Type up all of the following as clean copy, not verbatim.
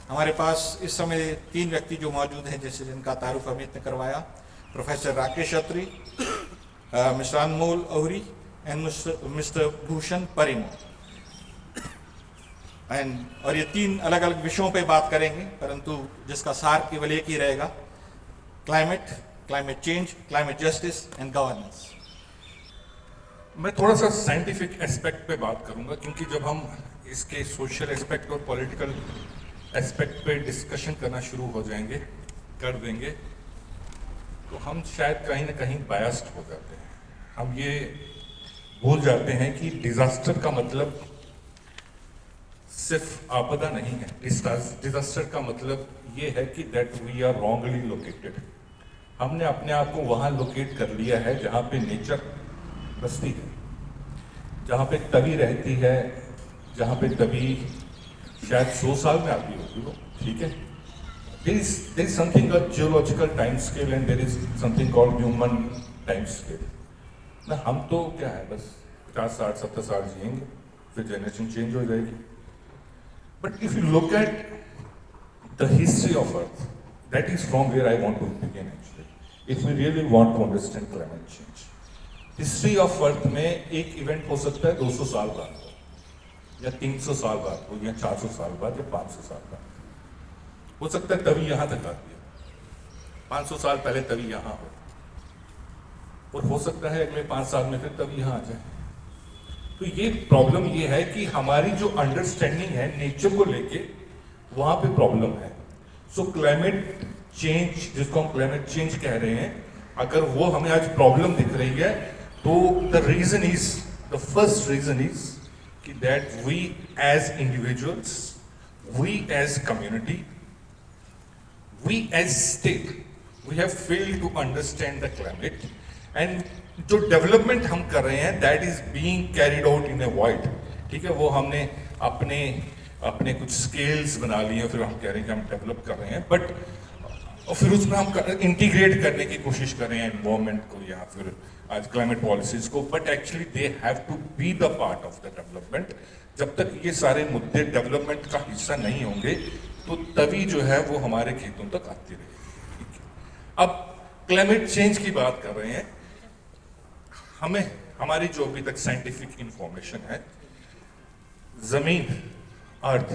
हमारे पास इस समय 3 व्यक्ति जो मौजूद हैं, जैसे जिनका तारुफ अमित ने करवाया, professor Rakesh Atri, mister Anmol Ahuri and mister Bhushan Parimoo. और ये 3 अलग अलग विषयों पे बात करेंगे, परंतु जिसका सार केवल एक ही रहेगा, climate change, climate justice and governance. मैं थोड़ा सा साइंटिफिक एस्पेक्ट पे बात करूंगा, क्योंकि जब हम इसके सोशल एस्पेक्ट और पॉलिटिकल एस्पेक्ट पे डिस्कशन करना शुरू हो जाएंगे, कर देंगे, तो हम शायद कहीं ना कहीं बायस्ड हो जाते हैं। हम ये भूल जाते हैं कि डिजास्टर का मतलब सिर्फ आपदा नहीं है। डिजास्टर का मतलब ये है कि that we are wrongly located. हमने अपने आप को वहां लोकेट कर लिया है जहां पे नेचर बसती है, जहां पे तवी रहती है, जहां पे तवी शायद 100 साल में आती होगी वो, ठीक है। there is something a geological time scale and there is something called human time scale ना। हम तो क्या है, बस 50 60 70 साल जिएंगे, फिर जनरेशन चेंज हो जाएगी। But if you look at the history of earth, that is from where I want to begin actually, if we really want to understand climate change. History of earth में एक event हो सकता है 200 साल बाद हो, या 300 साल बाद हो, या 400 साल बाद, या 500 साल बाद हो सकता है। तभी यहां तक आती है, 500 साल पहले तभी यहां हो, और हो सकता है अगले 5 साल में फिर तभी यहां आ जाए। तो ये प्रॉब्लम ये है कि हमारी जो अंडरस्टैंडिंग है नेचर को लेके, वहां पे प्रॉब्लम है। सो क्लाइमेट चेंज, जिसको हम क्लाइमेट चेंज कह रहे हैं, अगर वो हमें आज प्रॉब्लम दिख रही है, तो the reason is, the first reason is कि that we as individuals, we as community, we as state, we have failed to understand the climate. And जो डेवलपमेंट हम कर रहे हैं, that is being carried out in a void, ठीक है। वो हमने अपने कुछ स्केल्स बना लिए, फिर हम कह रहे हैं कि हम डेवलप कर रहे हैं, बट और फिर उसमें हम इंटीग्रेट करने की कोशिश कर रहे हैं एनवायरमेंट को या फिर आज क्लाइमेट पॉलिसीज को, but actually they have to be the part of the development. जब तक ये सारे मुद्दे डेवलपमेंट का हिस्सा नहीं होंगे, तो तभी जो है वो हमारे खेतों तक आती रहेगी। अब क्लाइमेट चेंज की बात कर रहे हैं, हमें हमारी जो अभी तक साइंटिफिक इंफॉर्मेशन है, जमीन, अर्थ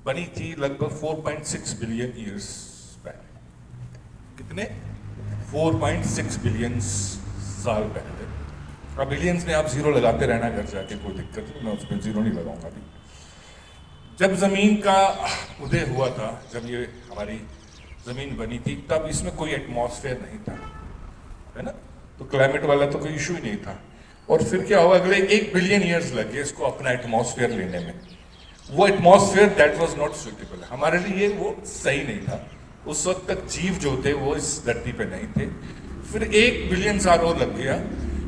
बनी थी लगभग 4.6 बिलियन ईयर्स पहले। कितने? 4.6 बिलियन साल पहले। अब बिलियंस में आप जीरो लगाते रहना घर जाके, कोई दिक्कत नहीं, मैं उस पर जीरो नहीं लगाऊंगा अभी। जब जमीन का उदय हुआ था, जब ये हमारी जमीन बनी थी, तब इसमें कोई एटमॉस्फेयर नहीं था, है ना। तो क्लाइमेट वाला तो कोई इशू ही नहीं था। और फिर क्या हुआ, अगले 1 बिलियन ईयर्स लगे इसको अपना एटमॉस्फेयर लेने में। वो atmosphere that was not suitable, हमारे लिए वो सही नहीं था। उस वक्त तक जीव जो थे वो इस धरती पे नहीं थे। फिर 1 बिलियन साल और लग गया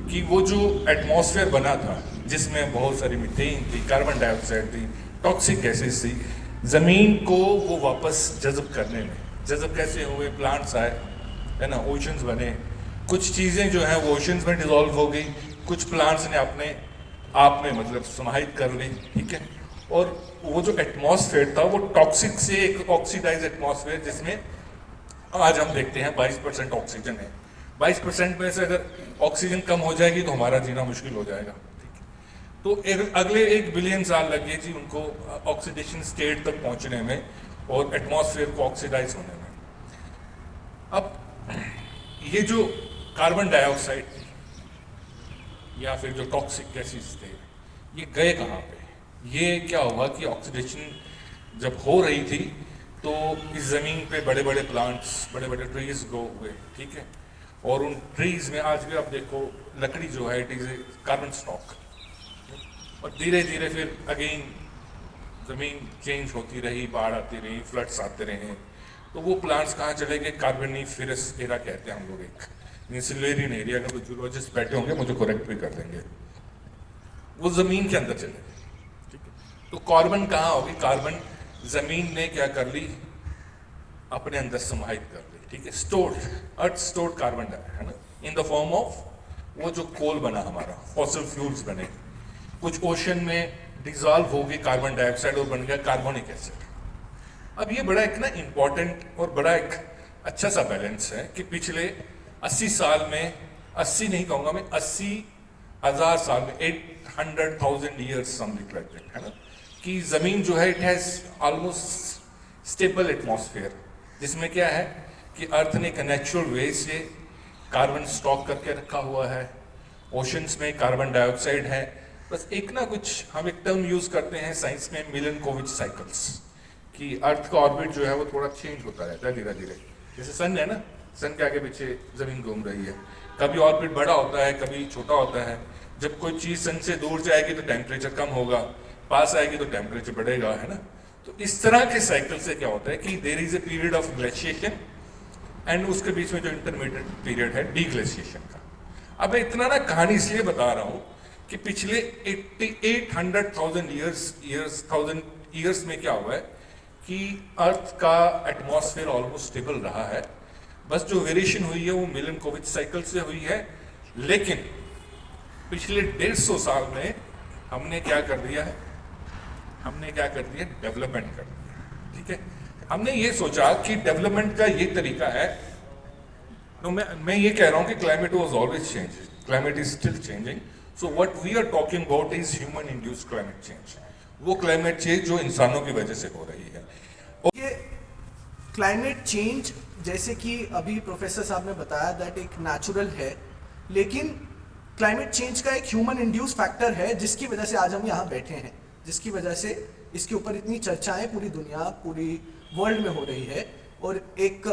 कि वो जो एटमॉस्फेयर बना था, जिसमें बहुत सारी मीथेन थी, कार्बन डाइऑक्साइड थी, टॉक्सिक गैसेस थी, जमीन को वो वापस जज्ब करने में, जज्ब कैसे हुए, प्लांट्स आए, है ना, ओशंस बने, कुछ चीजें जो है वो ओशंस में डिसॉल्व हो गई, कुछ प्लांट्स ने अपने आप में मतलब समाहित कर ली, ठीक है। और वो जो एटमॉस्फेयर था वो टॉक्सिक से एक ऑक्सीडाइज एटमॉस्फेयर, जिसमें आज हम देखते हैं 22% ऑक्सीजन है। 22% में से अगर ऑक्सीजन कम हो जाएगी तो हमारा जीना मुश्किल हो जाएगा, ठीक है। तो अगले 1 बिलियन साल लगे जी उनको ऑक्सीडेशन स्टेट तक पहुंचने में और एटमॉस्फेयर को ऑक्सीडाइज होने में। अब ये जो कार्बन डाइऑक्साइड या फिर जो टॉक्सिक गैसेस थे, ये गए कहाँ पे? ये क्या हुआ कि ऑक्सीडेशन जब हो रही थी तो इस जमीन पे बड़े बड़े प्लांट्स, बड़े बड़े ट्रीज ग्रो हुए, ठीक है। और उन ट्रीज में आज भी आप देखो लकड़ी जो है, it is a carbon stock. और धीरे धीरे फिर अगेन जमीन चेंज होती रही, बाढ़ आती रही, फ्लड्स आते रहे, तो वो प्लांट्स कहाँ चले गए? कार्बोनिफेरस एरा कहते हैं हम लोग, एक सिल्वेरियन एरिया। अगर कोई जूलॉजिस्ट बैठे होंगे मुझे करेक्ट भी कर देंगे, वो जमीन के अंदर चले गए, ठीक है। तो कार्बन कहाँ होगी? कार्बन जमीन ने क्या कर ली? अपने अंदर समाहित कर ली, ठीक है। स्टोर्ड, अर्थ स्टोर्ड कार्बन है ना, इन द फॉर्म ऑफ वो जो कोल बना हमारा, फॉसिल फ्यूल्स बने, कुछ ओशन में डिजॉल्व हो गई कार्बन डाइऑक्साइड और बन गया कार्बोनिक एसिड। अब ये बड़ा एक ना इम्पॉर्टेंट और बड़ा एक अच्छा सा बैलेंस है कि पिछले 80 साल में, 80 नहीं कहूँगा मैं, 80,000 साल में, 800,000 ईयर्स समथिंग लाइक दैट, है ना, कि ज़मीन जो है it has almost stable atmosphere, जिसमें क्या है कि अर्थ ने एक नेचुरल वे से कार्बन स्टॉक करके रखा हुआ है, ओशंस में कार्बन डाइऑक्साइड है। बस एक ना कुछ हम एक टर्म यूज़ करते हैं साइंस में, मिलनकोविच साइकिल्स, कि अर्थ का ऑर्बिट जो है वो थोड़ा चेंज होता रहता है धीरे धीरे। जैसे सन है ना, सन के आगे पीछे ज़मीन घूम रही है, कभी ऑर्बिट बड़ा होता है, कभी छोटा होता है। जब कोई चीज़ सन से दूर जाएगी तो टेम्परेचर कम होगा, पास आएगी तो टेम्परेचर बढ़ेगा, है ना। तो इस तरह के साइकिल से क्या होता है कि there is a period of glaciation and उसके बीच में जो इंटरमीडिएट पीरियड है डीग्लेशिएशन का। अब मैं इतना ना कहानी इसलिए बता रहा हूँ कि पिछले 800,000 ईयर्स में क्या हुआ है कि अर्थ का एटमॉस्फेयर ऑलमोस्ट स्टेबल रहा है। बस जो वेरिएशन हुई है वो मिलनकोविच साइकिल से हुई है। लेकिन पिछले 150 साल में हमने क्या कर दिया है, हमने क्या कर दिया, डेवलपमेंट कर दिया। ठीक है, हमने ये सोचा कि डेवलपमेंट का ये तरीका है। तो मैं ये कह रहा हूँ कि climate was always changing, climate is still changing. So what we are talking about is human induced climate change, वो क्लाइमेट चेंज जो इंसानों की वजह से हो रही है। ये क्लाइमेट चेंज, जैसे कि अभी प्रोफेसर साहब ने बताया, दैट एक नेचुरल है, लेकिन क्लाइमेट चेंज का एक ह्यूमन इंड्यूस फैक्टर है, जिसकी वजह से आज हम यहाँ बैठे हैं, जिसकी वजह से इसके ऊपर इतनी चर्चाएं पूरी दुनिया, पूरी वर्ल्ड में हो रही है। और एक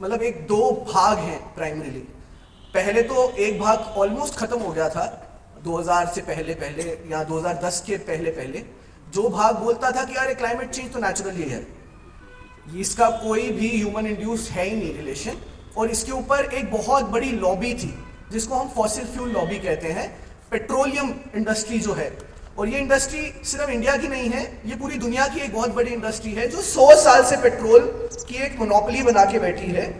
मतलब एक दो भाग हैं प्राइमरीली। पहले तो एक भाग ऑलमोस्ट खत्म हो गया था 2000 से पहले या 2010 के पहले, जो भाग बोलता था कि यार क्लाइमेट चेंज तो नेचुरली है, इसका कोई भी ह्यूमन इंड्यूस है ही नहीं रिलेशन। और इसके ऊपर एक बहुत बड़ी लॉबी थी जिसको हम फॉसिल फ्यूल लॉबी कहते हैं, पेट्रोलियम इंडस्ट्री जो है। और ये इंडस्ट्री सिर्फ इंडिया की नहीं है, ये पूरी दुनिया की एक बहुत बड़ी इंडस्ट्री है जो 100 साल से पेट्रोल की एक मोनोपोली बना के बैठी है,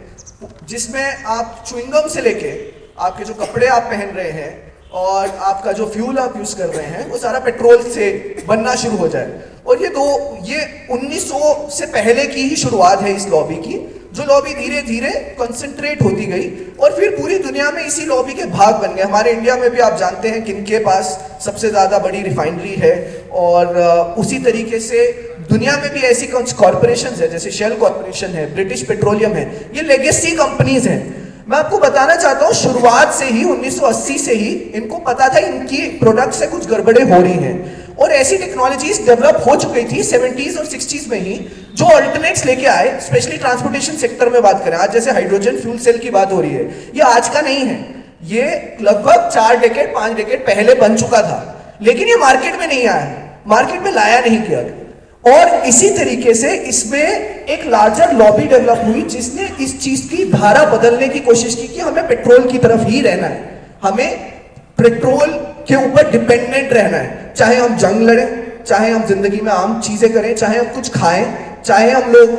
जिसमें आप च्युइंगम से लेके आपके जो कपड़े आप पहन रहे हैं और आपका जो फ्यूल आप यूज कर रहे हैं वो सारा पेट्रोल से बनना शुरू हो जाए। और ये 1900 से पहले की ही शुरुआत है इस लॉबी की, जो लॉबी धीरे धीरे कंसंट्रेट होती गई और फिर पूरी दुनिया में इसी लॉबी के भाग बन गए। हमारे इंडिया में भी आप जानते हैं किन के पास सबसे ज्यादा बड़ी रिफाइनरी है, और उसी तरीके से दुनिया में भी ऐसी कुछ कॉरपोरेशंस है, जैसे शेल कॉरपोरेशन है, ब्रिटिश पेट्रोलियम है, ये लेगेसी कंपनीज हैं। मैं आपको बताना चाहता हूँ, शुरुआत से ही 1980 से ही इनको पता था इनकी प्रोडक्ट से कुछ गड़बड़े हो रही हैं, और ऐसी टेक्नोलॉजीज डेवलप हो चुकी थी 70s और 60s में ही, जो अल्टरनेट्स लेके आए। स्पेशली ट्रांसपोर्टेशन सेक्टर में बात करें, आज जैसे हाइड्रोजन फ्यूल सेल की बात हो रही है, ये आज का नहीं है, ये लगभग 4 डेकेड 5 डेकेड पहले बन चुका था, लेकिन ये मार्केट में नहीं आया, मार्केट में लाया नहीं गया। और इसी तरीके से इसमें एक लार्जर लॉबी डेवलप हुई जिसने इस चीज की धारा बदलने की कोशिश की कि हमें पेट्रोल की तरफ ही रहना है, हमें पेट्रोल के ऊपर डिपेंडेंट रहना है, चाहे हम जंग लड़ें, चाहे हम जिंदगी में आम चीजें करें, चाहे हम कुछ खाएं, चाहे हम लोग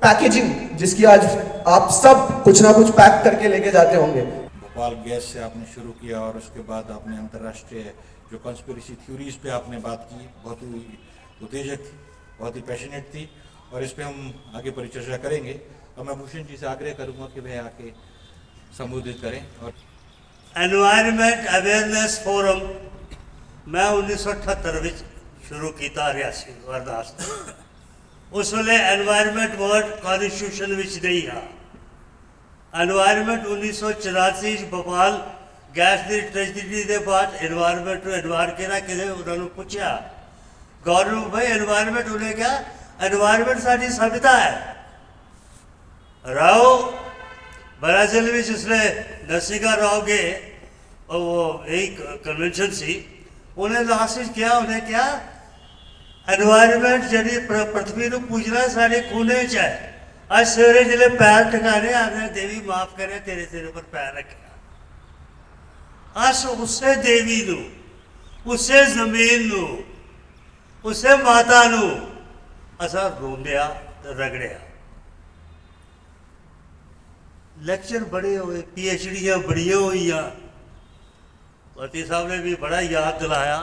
पैकेजिंग, जिसकी आज आप सब कुछ ना कुछ पैक करके लेके जाते होंगे। भोपाल गैस से आपने शुरू किया और उसके बाद आपने अंतर्राष्ट्रीय जो कॉन्स्पिरेसी थ्योरीज पे आपने बात की, बहुत ही उत्तेजक थी, बहुत ही पैशनेट थी, और इस पे हम आगे परिचर्चा करेंगे। और मैं भूषण जी से आग्रह करूंगा कि वे आके संबोधित करें। और एनवायरमेंट अवेयरनेस फोरम मैं 1978 ਵਿੱਚ शुरू ਕੀਤਾ ਰਿਆਸੀ ਗੁਰਦਾਸਪੁਰ। उस ਵੇਲੇ एनवायरमेंट वर्ड कॉन्स्टिट्यूशन ਵਿੱਚ नहीं था। एनवायरमेंट 1984 ਚ भोपाल गैस की ट्रेजिडी के बाद एनवायरमेंट ਨੂੰ एनवायर ਕਿਹੜਾ ਕਿਤੇ ਉਹਨਾਂ ਨੂੰ ਪੁੱਛਿਆ गवर्नमेंट, भाई एनवायरमेंट उन्हें क्या, एनवायरमेंट साड़ी सभ्यता है। राव ब्राजील में जिसने नरसिंहा राव के और वो एक कन्वेंशन सी, उन्हें लास्ट क्या, उन्हें क्या एनवायरमेंट जी पृथ्वी को पूजना साढ़े खूने च है। आज सवेरे जिले पैर ठिकाने आने, देवी माफ करे तेरे सिर पर पैर रखा, अस उसे देवी नू, उसे जमीन नू, उसे माता नू असा रोंदिया रगड़िया। लैक्चर बड़े हुए, PhDयां बड़िया हुई, पति साहब ने भी बड़ा याद दिलाया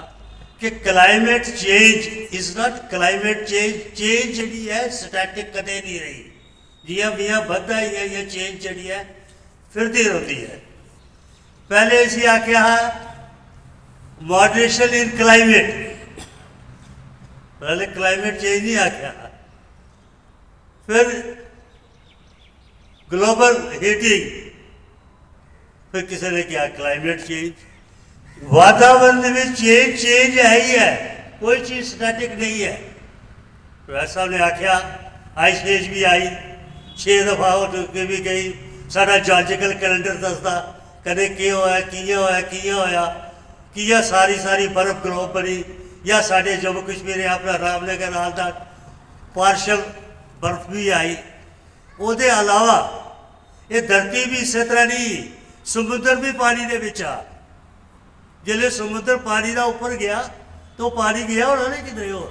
कि climate change is not climate change जी है स्टैटिक कदे नहीं रही, जियां मियाँ बढ़ता ही है ये चेंज जी है फिरती रहती है। पहले इसी आख्या मॉडरेशन इन क्लाइमेट, पहले क्लाइमेट चेंज नहीं आख्या, फिर ग्लोबल हीटिंग, फिर किसी ने क्या क्लाइमेट चेंज। वातावरण में चेंज है ही है, कोई चीज स्टैटिक नहीं है। प्रोफेसर साहब ने आख्या आइस एज भी आई 6 दफा हो चुकी भी गई, सारा जॉलजिकल कैलेंडर दसदा कदे के होया कियां होया कियां होया कियां सारी बर्फ ग्लोब बनी, या साढ़े जम्मू कश्मीर अपना रामनगर हाल दा पार्शल बर्फ भी आई। ਉਹਦੇ अलावा ये धरती भी इस तरह नहीं, समुद्र भी पानी दे विच आ। जिले समुद्र पानी का उपर गया तो पानी गया होना नहीं किधरे हो।